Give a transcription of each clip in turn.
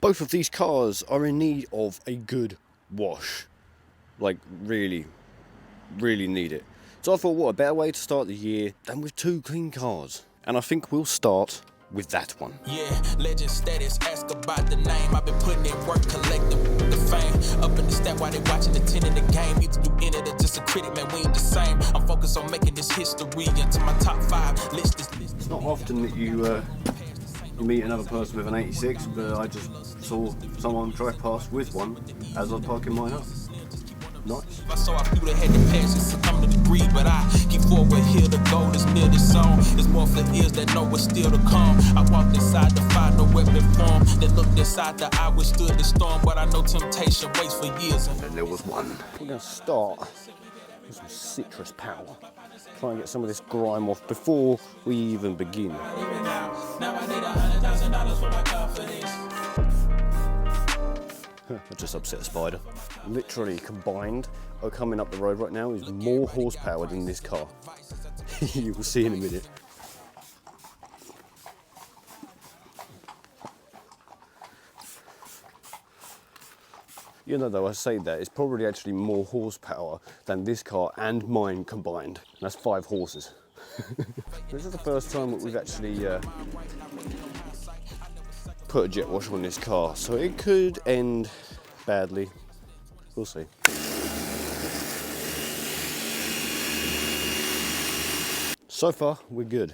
Both of these cars are in need of a good wash. Like, really need it. So I thought, what a better way to start the year than with two clean cars. And I think we'll start with that one. Yeah, legend status, ask about the name. I've been putting in work, collecting the fame. Up in the stat while they watching the 10 in the game. Either you in it or just a critic, man, we ain't the same. I'm focused on making this history into my top 5 list. It's not often that you meet another person with an 86, but I just saw someone drive past with one as I was parking mine up. Nice. I saw a few that had the passion succumb to the greed, but I keep forward here. The goal is near the song. It's more for ears that know what's still to come. I walked inside the fire, no weapon form. Then looked inside the eye, withstood the storm. But I know temptation waits for years. And then there was one. We're going to start with some citrus power. Try and get some of this grime off before we even begin. Now I need $100,000 for my confidence. I just upset a spider. Literally combined, coming up the road right now, is more horsepower than this car. You will see in a minute. You know, though, I say that, it's probably actually more horsepower than this car and mine combined. That's 5 horses. This is the first time that we've actually put a jet wash on this car, so it could end badly. We'll see. So far, we're good.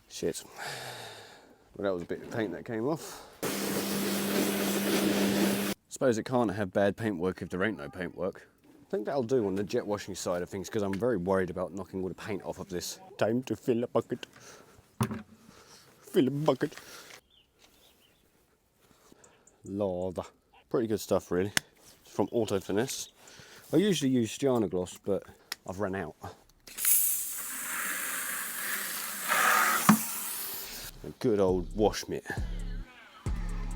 Shit. Well, that was a bit of paint that came off. Suppose it can't have bad paintwork if there ain't no paintwork. I think that'll do on the jet washing side of things, because I'm very worried about knocking all the paint off of this. Time to fill a bucket. Fill a bucket. Lava. Pretty good stuff, really. It's from Auto Finesse. I usually use Stiana Gloss, but I've run out. A good old wash mitt.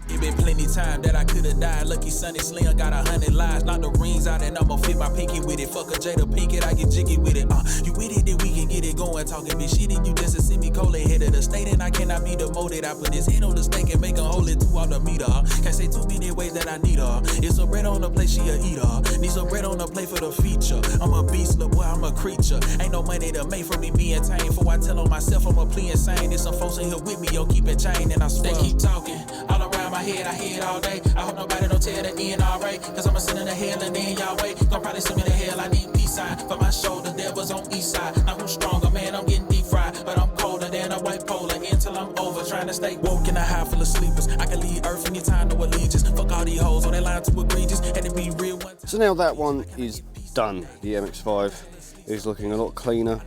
It been plenty time that I could've died. Lucky Sonny Slim got 100 lives. Knock the rings out and I'ma fit my pinky with it. Fuck a Jada Pinkett, I get jiggy with it. You with it, then we can get it going. Talking big shit and you just a semi-colon head of the state, and I cannot be demoted. I put his head on the stake and make him hold it 2 off the meter. Can't say too many ways that I need her. It's a bread on the plate, she a eater. Need some bread on the plate for the feature. I'm a beast, look boy, I'm a creature. Ain't no money to make for me being tame. Before I tell on myself I'm a plea insane. There's some folks in here with me, yo, keep it chained, and I swear. They keep talking all around my head, I hear it all day. I hope nobody don't tell the end alright, cause I'ma send in the hell and then y'all wait. Gon' probably send me to hell, I need peace sign. For my shoulder, devils on east side. Now who's stronger, man, I'm getting deep fried. But I'm colder than a white polar until I'm over. Trying to stay woke in a high full of sleepers. I can leave earth anytime, no allegiance. Fuck all these hoes on that line too egregious. Had to be real one. So now that one is done. The MX-5 is looking a lot cleaner,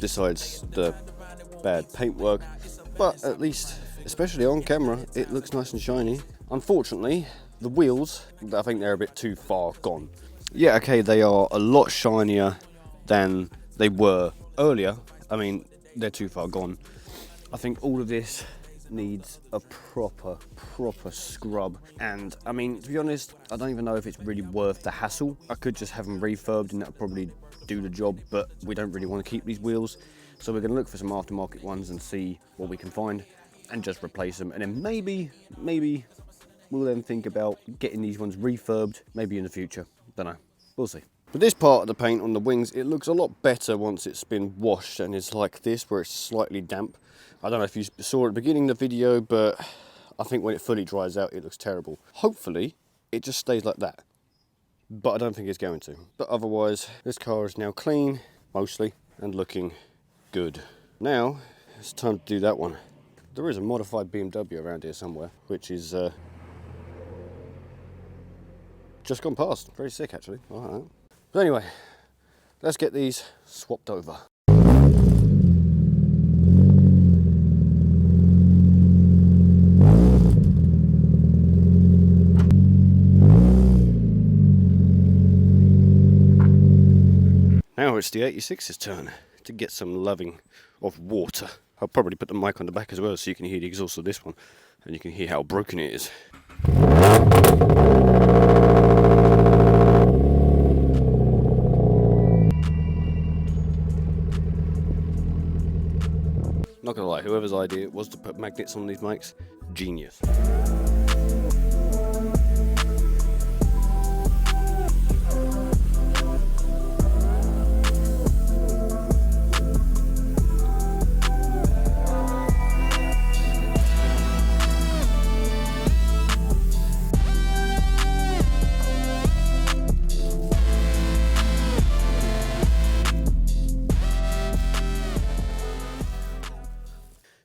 besides the bad paintwork. But at least, especially on camera, it looks nice and shiny. Unfortunately, the wheels, I think they're a bit too far gone. Yeah, okay, they are a lot shinier than they were earlier. I mean, they're too far gone. I think all of this needs a proper scrub. And I mean, to be honest, I don't even know if it's really worth the hassle. I could just have them refurbed and that would probably do the job, but we don't really want to keep these wheels. So we're going to look for some aftermarket ones and see what we can find and just replace them. And then maybe we'll then think about getting these ones refurbed, maybe in the future. Don't know, we'll see. But this part of the paint on the wings, it looks a lot better once it's been washed and it's like this, where it's slightly damp. I don't know if you saw at the beginning of the video, but I think when it fully dries out, it looks terrible. Hopefully, it just stays like that. But I don't think it's going to. But otherwise, this car is now clean, mostly, and looking good. Now, it's time to do that one. There is a modified BMW around here somewhere, which is just gone past. Very sick, actually. All right. But anyway, let's get these swapped over. Now it's the 86's turn to get some loving of water. I'll probably put the mic on the back as well so you can hear the exhaust of this one and you can hear how broken it is. Not gonna lie, whoever's idea it was to put magnets on these mics, genius.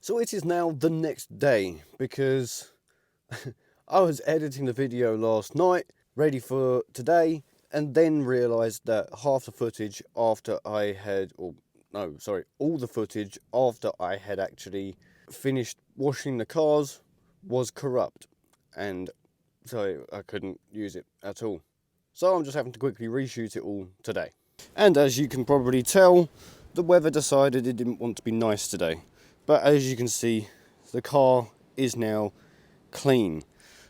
So it is now the next day because I was editing the video last night, ready for today, and then realised that half the footage after I had, all the footage after I had actually finished washing the cars was corrupt, and so I couldn't use it at all. So I'm just having to quickly reshoot it all today. And as you can probably tell, the weather decided it didn't want to be nice today. But as you can see, the car is now clean,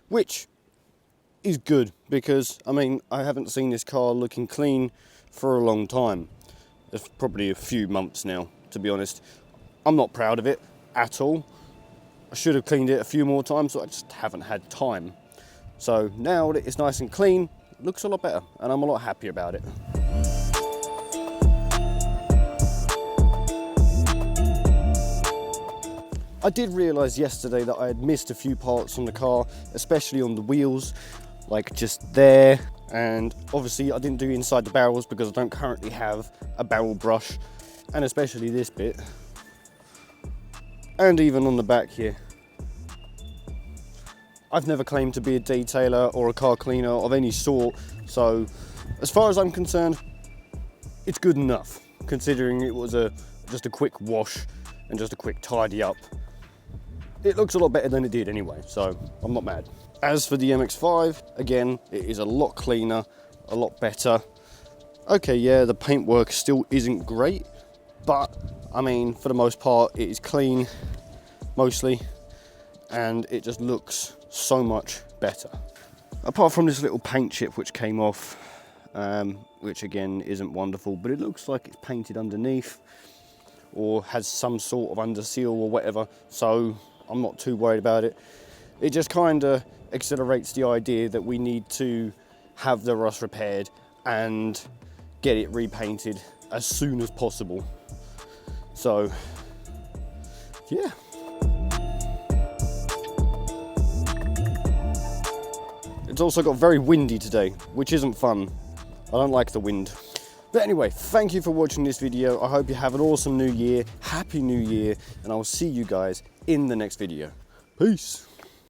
which is good because, I mean, I haven't seen this car looking clean for a long time. It's probably a few months now, to be honest. I'm not proud of it at all. I should have cleaned it a few more times, so I just haven't had time. So now that it's nice and clean, it looks a lot better, and I'm a lot happier about it. I did realise yesterday that I had missed a few parts on the car, especially on the wheels, like just there. And obviously I didn't do inside the barrels because I don't currently have a barrel brush, and especially this bit. And even on the back here. I've never claimed to be a detailer or a car cleaner of any sort, so as far as I'm concerned, it's good enough, considering it was just a quick wash and just a quick tidy up. It looks a lot better than it did anyway, so I'm not mad. As for the MX-5, again, it is a lot cleaner, a lot better. Okay, yeah, the paintwork still isn't great, but I mean, for the most part, it is clean, mostly, and it just looks so much better. Apart from this little paint chip which came off, which again isn't wonderful, but it looks like it's painted underneath or has some sort of under seal or whatever, so I'm not too worried about it. It just kind of accelerates the idea that we need to have the rust repaired and get it repainted as soon as possible. So, yeah. It's also got very windy today, which isn't fun. I don't like the wind. But anyway, thank you for watching this video. I hope you have an awesome new year. Happy New Year, and I will see you guys in the next video. Peace.